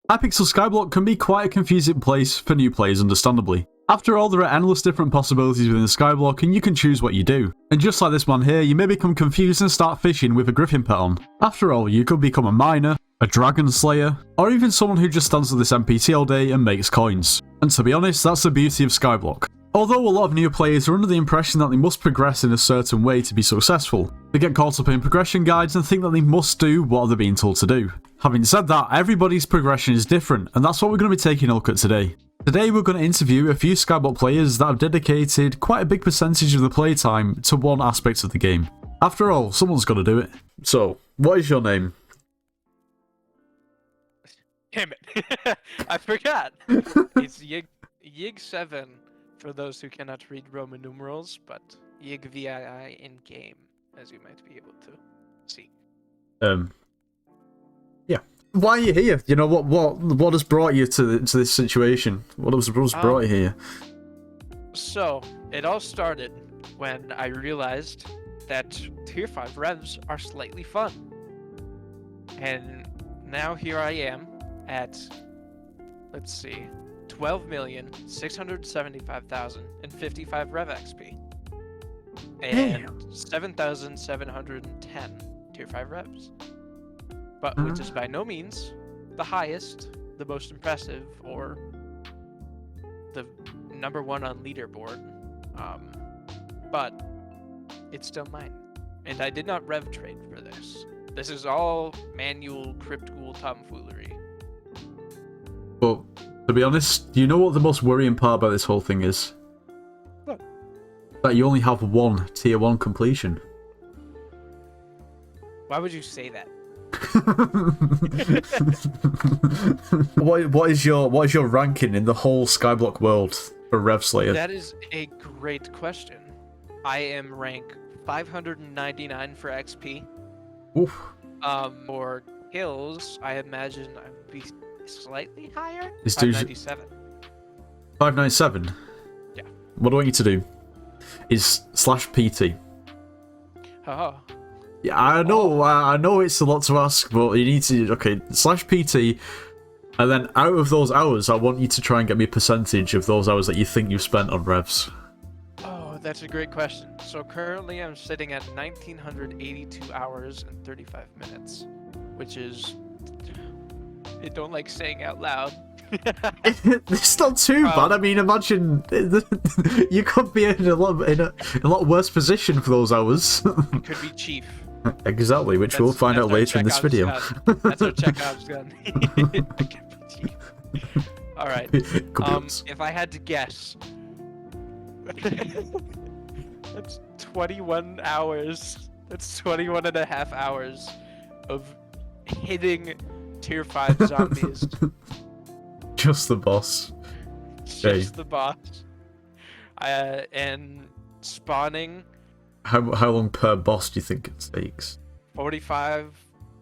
Hypixel Skyblock can be quite a confusing place for new players, understandably. After all, there are endless different possibilities within the Skyblock, and you can choose what you do. And just like this man here, you may become confused and start fishing with a griffin pet on. After all, you could become a miner, a dragon slayer, or even someone who just stands with this NPC all day and makes coins. And to be honest, that's the beauty of Skyblock. Although a lot of new players are under the impression that they must progress in a certain way to be successful, they get caught up in progression guides and think that they must do what they're being told to do. Having said that, everybody's progression is different, and that's what we're going to be taking a look at today. Today we're going to interview a few Skyblock players that have dedicated quite a big percentage of the playtime to one aspect of the game. After all, someone's got to do it. So, what is your name? Damn it. I forgot. It's Yig7 for those who cannot read Roman numerals, but Yig VII in game, as you might be able to see. Yeah. Why are you here? You know, what has brought you to this situation? What has brought you here? So, it all started when I realized that Tier 5 revs are slightly fun. And now here I am at, let's see, 12,675,055 Rev XP. And 7,710 Tier 5 Revs. But which is by no means the highest, the most impressive, or the #1 on leaderboard. But it's still mine. And I did not rev trade for this. This is all manual crypt ghoul tomfoolery. But to be honest, do you know what the most worrying part about this whole thing is? What? That you only have one Tier 1 completion. Why would you say that? What is your ranking in the whole Skyblock world for Rev Slayer? That is a great question. I am rank 599 for XP. Oof. For kills, I imagine I would be slightly higher. It's 597. 597? Yeah. What I want you to do is /PT. Oh. Yeah, I know it's a lot to ask, but you need to, okay, /PT, and then out of those hours, I want you to try and get me a percentage of those hours that you think you've spent on revs. Oh, that's a great question. So currently I'm sitting at 1,982 hours and 35 minutes, which is, I don't like saying out loud. It's not too bad. I mean, imagine you could be in a lot worse position for those hours. It could be chief. Exactly, which we'll find out later in this video. That's our Chekhov's gun. I can be chief. All right. If I had to guess, that's 21 hours. That's 21 and a half hours of hitting Tier 5 zombies. Just the boss. Just the boss. And spawning. How long per boss do you think it takes? 45,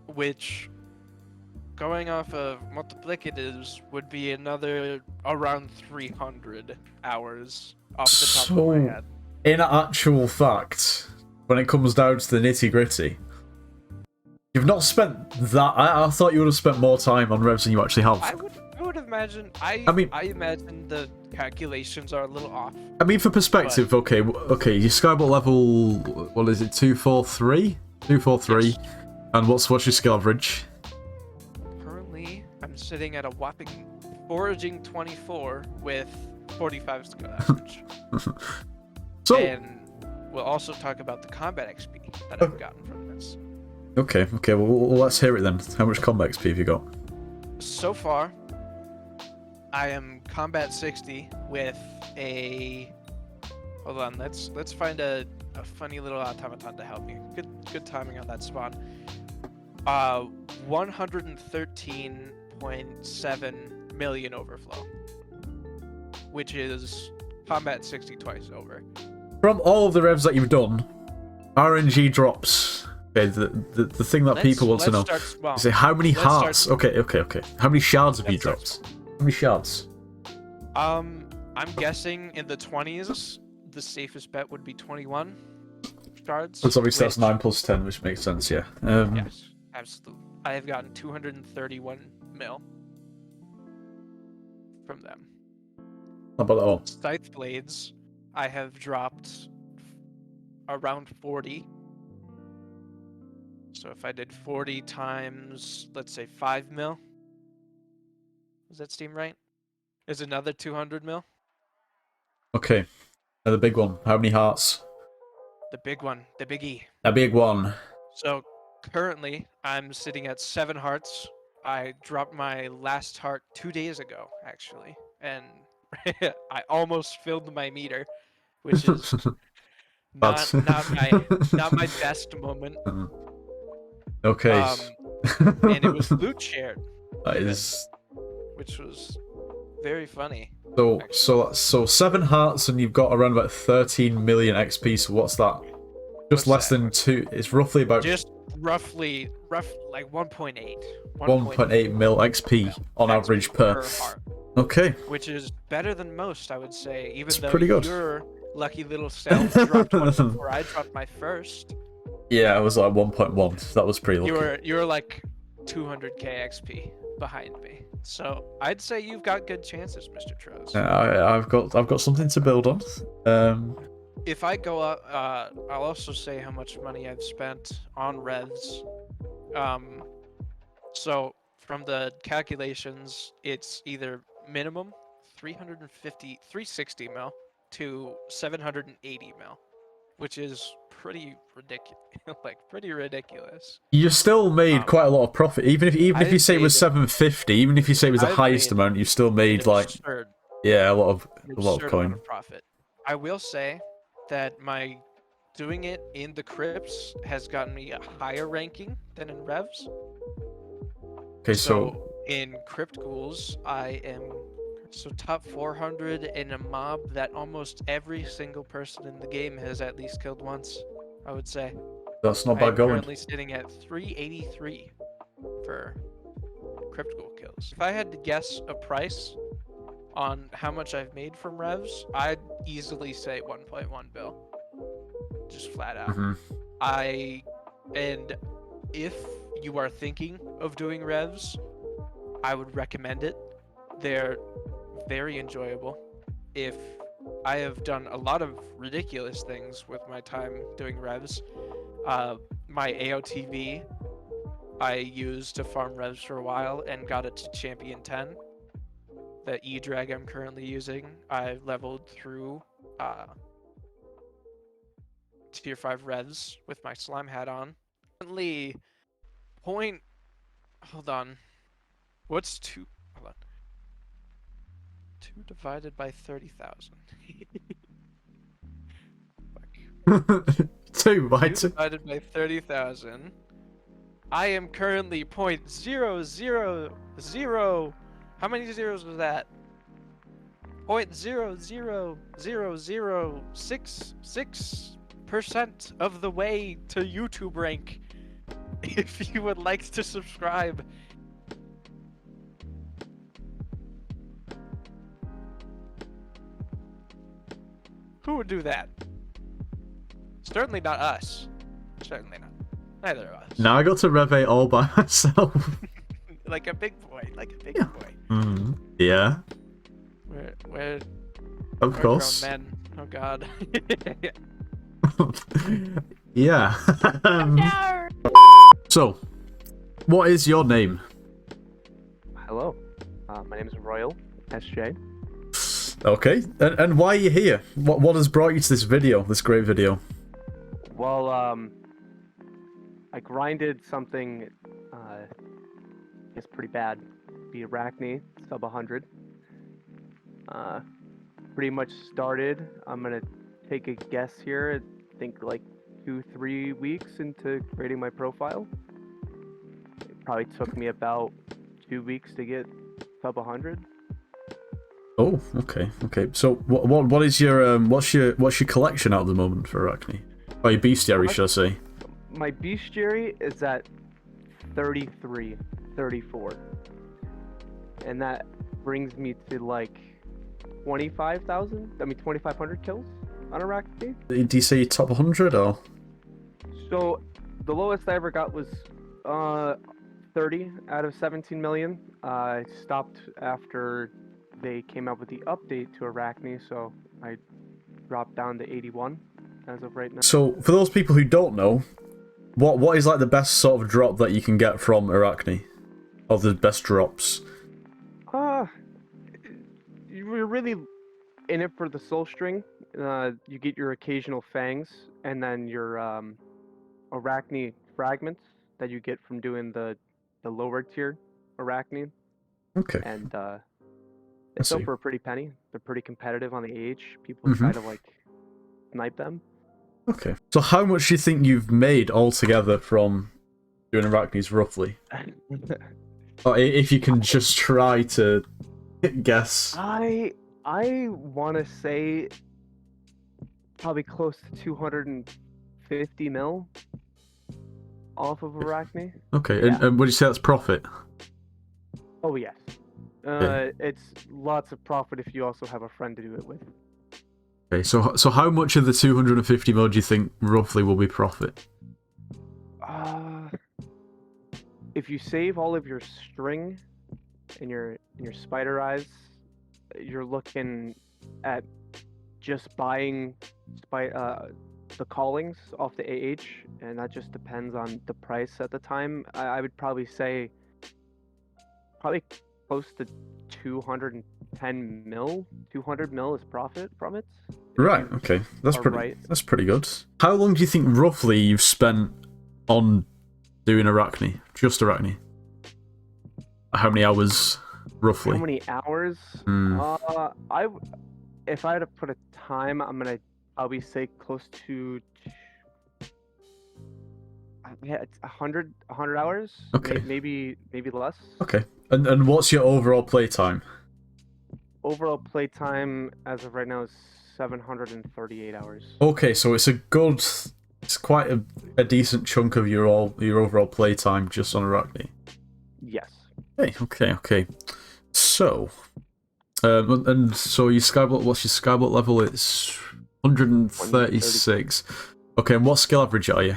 which, going off of multiplicatives, would be another around 300 hours off the top of my head. In actual fact, when it comes down to the nitty-gritty, you've not spent that. I thought you would have spent more time on revs than you actually have. I would imagine. I imagine the calculations are a little off. I mean, for perspective, but... okay, your Skyblock level, what is it, 243? 243. Yes. And what's your skill average? Currently, I'm sitting at a whopping foraging 24 with 45 skill average. And we'll also talk about the combat XP that I've gotten from this. Okay, well, let's hear it then. How much combat XP have you got? So far, I am combat 60 with a... Hold on, let's find a funny little automaton to help me. Good timing on that spawn. 113.7 million overflow, which is combat 60 twice over. From all of the revs that you've done, RNG drops. Okay, the thing that people want to know is how many hearts. Okay. How many shards have you dropped? How many shards? I'm guessing in the 20s. The safest bet would be 21 shards. That's obviously that's 9 plus 10, which makes sense. Yeah. Yes, absolutely. I have gotten 231 mil. from them. How about that all? Scythe blades, I have dropped around 40. So if I did 40 times, let's say 5 mil, does that seem right? Is another 200 mil? Okay. Now the big one. How many hearts? The big one, the biggie. A big one. So currently, I'm sitting at 7 hearts. I dropped my last heart 2 days ago, actually, and I almost filled my meter, which is Bad. not my best moment. Okay. And it was loot shared, That even, is. which was very funny. So 7 hearts and you've got around about 13 million XP. So what's that? Just What's less that? than 2. It's roughly about Just roughly like 1.8. 1.8 mil XP on average per heart. Okay. Which is better than most, I would say. Even though pretty good. your lucky little self dropped one before I dropped my first. Yeah, I was like 1.1. That was pretty lucky. You were like 200k XP behind me. So I'd say you've got good chances, Mr. Troz. I've got something to build on. If I go up, I'll also say how much money I've spent on revs. So from the calculations, it's either minimum 360 mil to 780 mil, which is pretty ridiculous. Pretty ridiculous. You still made quite a lot of profit, even if you say it was 750, even if you say it was the highest amount, you still made like a lot of coin. Of profit. I will say that my doing it in the crypts has gotten me a higher ranking than in revs. Okay, so in crypt ghouls, I am top 400 in a mob that almost every single person in the game has at least killed once. I would say. That's not bad going. I'm currently sitting at 383 for crypt ghoul kills. If I had to guess a price on how much I've made from revs, I'd easily say 1.1 bill. Just flat out. And if you are thinking of doing revs, I would recommend it. They're very enjoyable. If I have done a lot of ridiculous things with my time doing revs. My AOTV I used to farm revs for a while and got it to champion 10. The E-drag I'm currently using, I leveled through tier 5 revs with my slime hat on. Currently, hold on. What's 2? Hold on. 2 divided by 30,000. 2 divided by 30,000. I am currently 0.000. How many zeros was that? 0.00066% of the way to YouTube rank. If you would like to subscribe. Who would do that? Certainly not us. Certainly not. Neither of us. Now I got to Rev 8 all by myself. Like a big boy. Like a big boy. Yeah. We're of course. Grown men. Oh god. Yeah. So, what is your name? Hello. My name is Royal SJ. Okay. And why are you here? What has brought you to this video? This great video? Well, I grinded something, it's pretty bad. The Arachne, sub 100. Pretty much started, I'm gonna take a guess here, I think like 2-3 weeks into creating my profile. It probably took me about 2 weeks to get sub 100. Oh, okay. So, what is your what's your collection at the moment for Arachne? Oh, your bestiary, should I say? My bestiary is at 34, and that brings me to like 2,500 kills on Arachne. Do you say top 100 or? So the lowest I ever got was 30 out of 17 million. I stopped after they came out with the update to Arachne, so I dropped down to 81 as of right now. So, for those people who don't know, what is like the best sort of drop that you can get from Arachne? Or the best drops? You're really in it for the soul string. You get your occasional fangs, and then your Arachne fragments that you get from doing the lower tier Arachne. Okay. And they sell see. for a pretty penny. They're pretty competitive on the age. People try to like snipe them. Okay. So how much do you think you've made altogether from doing Arachnes, roughly? Or if you can just try to guess. I want to say probably close to 250 mil off of Arachne. Okay, Yeah. and would you say that's profit? Oh yes. It's lots of profit if you also have a friend to do it with. Okay, so how much of the 250 mil do you think roughly will be profit? If you save all of your string and your spider eyes, you're looking at just buying the callings off the AH, and that just depends on the price at the time. I would probably say close to 210 mil. 200 mil is profit from it. Right. Okay, that's pretty. Right. That's pretty good. How long do you think roughly you've spent on doing Arachne? Just Arachne. How many hours roughly? How many hours? If I had to put a time, I'm gonna probably say close to it's 100 hours. Okay. Maybe less. Okay. And what's your overall playtime? Overall playtime as of right now is 738 hours. Okay, so it's quite a decent chunk of your overall playtime just on Arachne. Yes. Okay. So, and so your Skyblock, what's your Skyblock level? It's 136. Okay, and what skill average are you?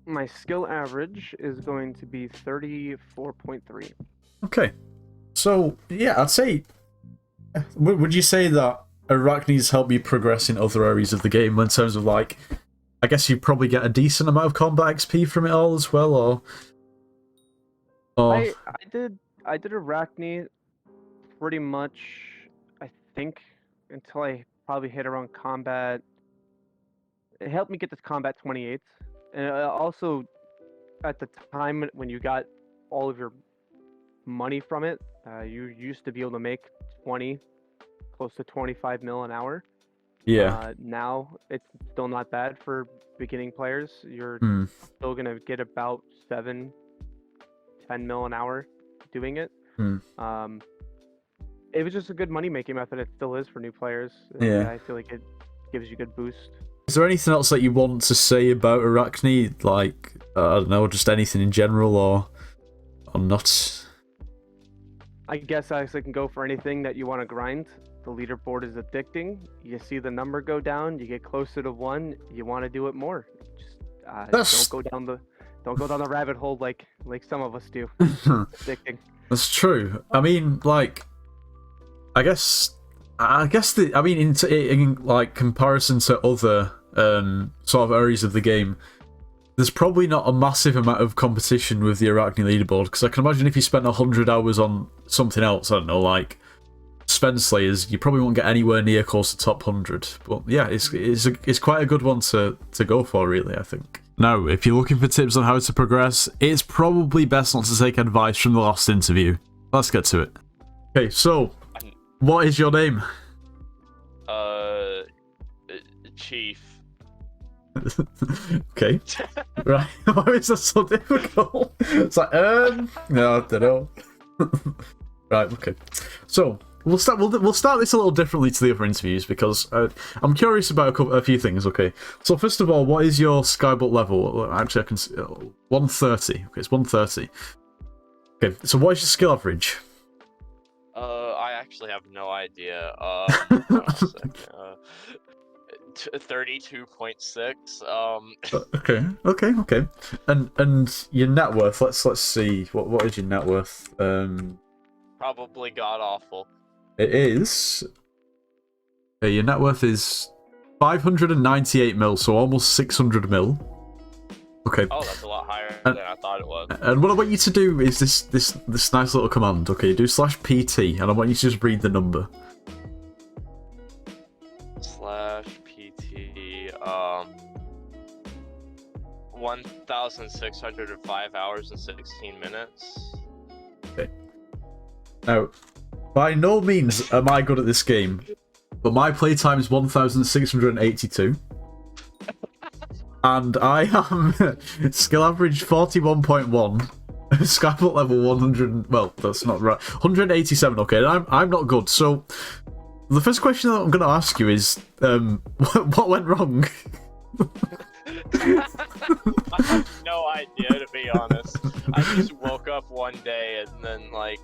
My skill average is going to be 34.3. Okay. So, yeah, I'd say... Would you say that Arachne's help you progress in other areas of the game in terms of, like... I guess you probably get a decent amount of combat XP from it all as well, or... I did Arachne pretty much, I think, until I probably hit around combat... It helped me get this combat 28. And also, at the time when you got all of your money from it, you used to be able to make close to 25 mil an hour. Yeah. Now, it's still not bad for beginning players. You're still going to get about 10 mil an hour doing it. It was just a good money-making method. It still is for new players. Yeah. I feel like it gives you a good boost. Is there anything else that you want to say about Arachne? Like, I don't know, just anything in general, or not? I guess I can go for anything that you want to grind. The leaderboard is addicting. You see the number go down, you get closer to 1, you want to do it more. Don't go down the rabbit hole like some of us do. It's addicting. That's true. I mean, like, in like comparison to other sort of areas of the game, there's probably not a massive amount of competition with the Arachne leaderboard, because I can imagine if you spent 100 hours on something else, I don't know, like Rev Slayers, you probably won't get anywhere near close to top 100. But yeah, it's quite a good one to go for, really, I think. Now, if you're looking for tips on how to progress, it's probably best not to take advice from the last interview. Let's get to it. Okay, so what is your name? Chief. Okay. Right. Why is that so difficult? It's like, no, I don't know. Right, okay. So, we'll start this a little differently to the other interviews, because I'm curious about a few things, okay? So, first of all, what is your Skyblock level? Actually, I can see 130. Okay, it's 130. Okay, so what is your skill average? I actually have no idea. 32.6. Okay. And your net worth. Let's see. What is your net worth? Probably god awful. It is. Your net worth is 598 mil, so almost 600 mil. Okay. Oh, that's a lot higher than I thought it was. And what I want you to do is this nice little command. Okay, do /PT, and I want you to just read the number. /PT, 1,605 hours and 16 minutes. Okay. Now, by no means am I good at this game, but my playtime is 1,682. And I am skill average 41.1, Skyblock level 100. Well, that's not right. 187. Okay, and I'm not good. So the first question that I'm going to ask you is, what went wrong? I have no idea, to be honest. I just woke up one day and then, like,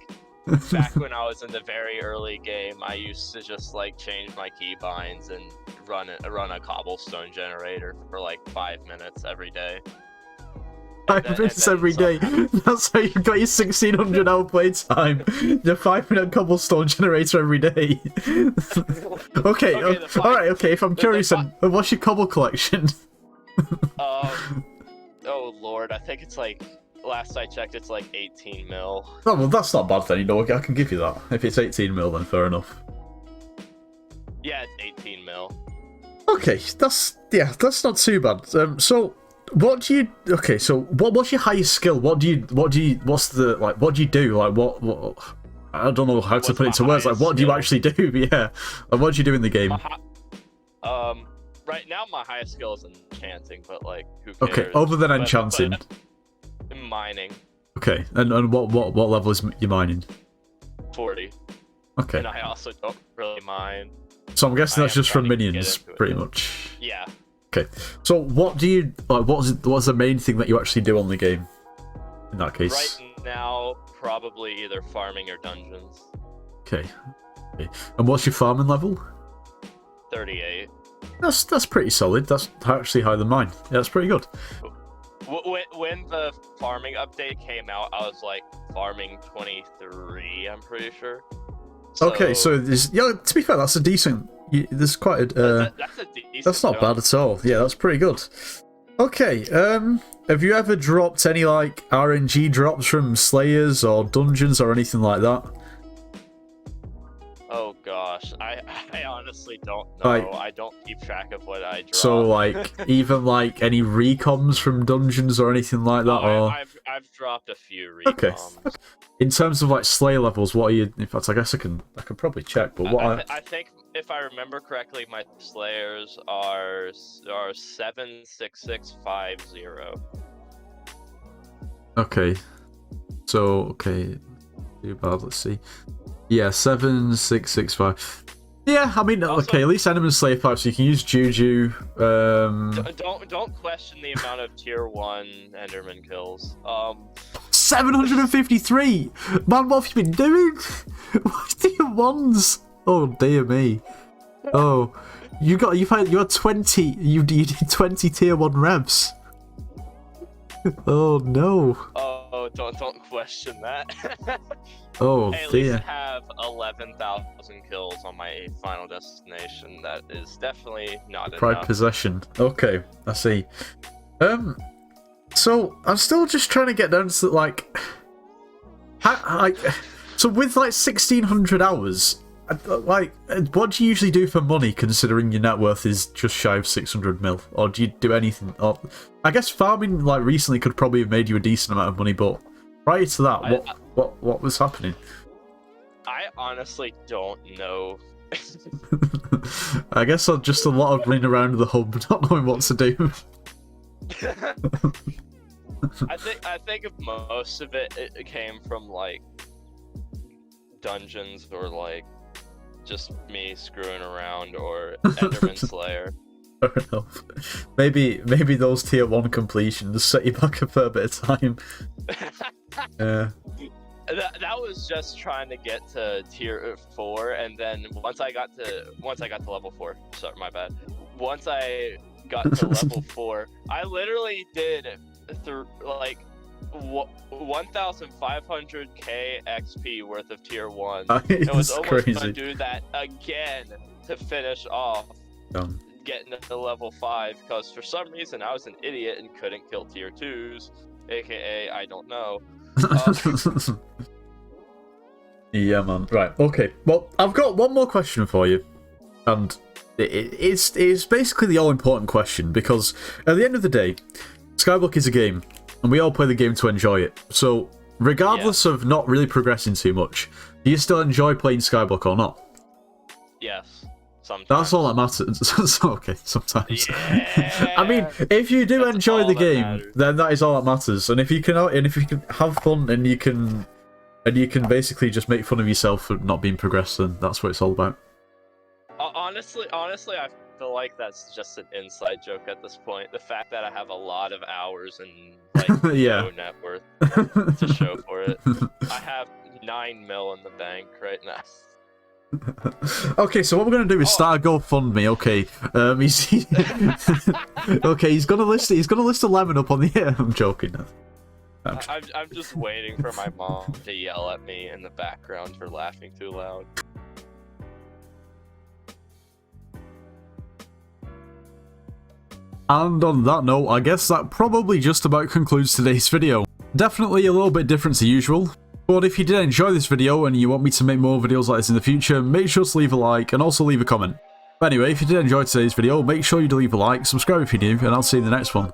back when I was in the very early game, I used to just like change my keybinds and run a cobblestone generator for like 5 minutes every day. 5 minutes every day. That's how you got your 1,600 hour playtime. Your 5-minute cobblestone generator every day. Okay, alright, okay, if I'm curious, then what's your cobble collection? Oh lord, I think it's like, last I checked, it's like 18 mil. Oh, well, that's not bad then, you know, I can give you that. If it's 18 mil, then fair enough. Yeah, it's 18 mil. Okay, that's not too bad. So, what do you, okay, so what's your highest skill? What do you do? Like, what I don't know how to put it into words, like, what do you actually do? Yeah, like, what do you do in the game? Right now my highest skill is enchanting, but like, who cares? Okay, other than enchanting. Mining. Okay, and what level is your mining? 40. Okay. And I also don't really mine. So I'm guessing that's just from minions, pretty much. Yeah. Okay. So what do you like? What's the main thing that you actually do on the game? In that case. Right now, probably either farming or dungeons. Okay. And what's your farming level? 38. That's pretty solid. That's actually higher than mine. Yeah, that's pretty good. When the farming update came out, I was like farming 23, I'm pretty sure. Okay, so there's, yeah, to be fair, that's a decent. There's quite a. That's a decent. That's not bad at all. Yeah, that's pretty good. Okay, have you ever dropped any like RNG drops from Slayers or dungeons or anything like that? Oh gosh, I honestly don't know. Like, I don't keep track of what I drop. So like even like any recoms from dungeons or anything like that, or I've dropped a few recoms. Okay. In terms of like Slayer levels, what are you? In fact, I guess I can probably check. But what I think, if I remember correctly, my Slayers are 76650. Okay. So okay, too bad. Let's see. Yeah, 7665. Yeah, I mean, Also, okay, at least Enderman Slayer 5, so you can use Juju. Don't question the amount of tier 1 Enderman kills. 753. Man, what have you been doing? What tier 1s? Oh dear me. Oh, you had 20. You did 20 tier 1 revs. Oh no. Oh, don't question that. Oh I at dear. least have 11,000 kills on my final destination. That is definitely not Pride enough. possession. Okay, I see. So I'm still just trying to get down to like, so with like 1,600 hours, like, what do you usually do for money? Considering your net worth is just shy of 600 mil, or do you do anything? Or, I guess farming like recently could probably have made you a decent amount of money, but prior to that, what was happening? I honestly don't know. I guess just a lot of running around the hub, not knowing what to do. I think if most of it came from like dungeons or like just me screwing around or Enderman Slayer. Fair enough. Maybe those tier 1 completions set you back a fair bit of time. Yeah. That was just trying to get to tier 4, and then once I got to level 4. Sorry, my bad. Once I got to level 4, I literally did like 1,500k XP worth of tier 1. It's It was almost crazy. gonna do that again to finish off getting to level 5, because for some reason I was an idiot and couldn't kill tier 2s, aka I don't know. Yeah, man. Right, okay. Well, I've got one more question for you. And it's basically the all-important question, because at the end of the day, Skyblock is a game, and we all play the game to enjoy it. So, regardless of not really progressing too much, do you still enjoy playing Skyblock or not? Yes. Sometimes. That's all that matters. Okay, sometimes. Yeah. I mean, if you do That's enjoy all the that game, matters. then that is all that matters. And if you can have fun and you can basically just make fun of yourself for not being progressed, then that's what it's all about. Honestly, I feel like that's just an inside joke at this point. The fact that I have a lot of hours and like Yeah. no net worth to show for it. I have 9 mil in the bank right now. Okay, so what we're gonna do is start a GoFundMe. Okay, he's gonna list 11 up on the air. I'm joking. I'm just waiting for my mom to yell at me in the background for laughing too loud. And on that note, I guess that probably just about concludes today's video. Definitely a little bit different to usual, but if you did enjoy this video and you want me to make more videos like this in the future, make sure to leave a like and also leave a comment. But anyway, if you did enjoy today's video, make sure you leave a like, subscribe if you're new, and I'll see you in the next one.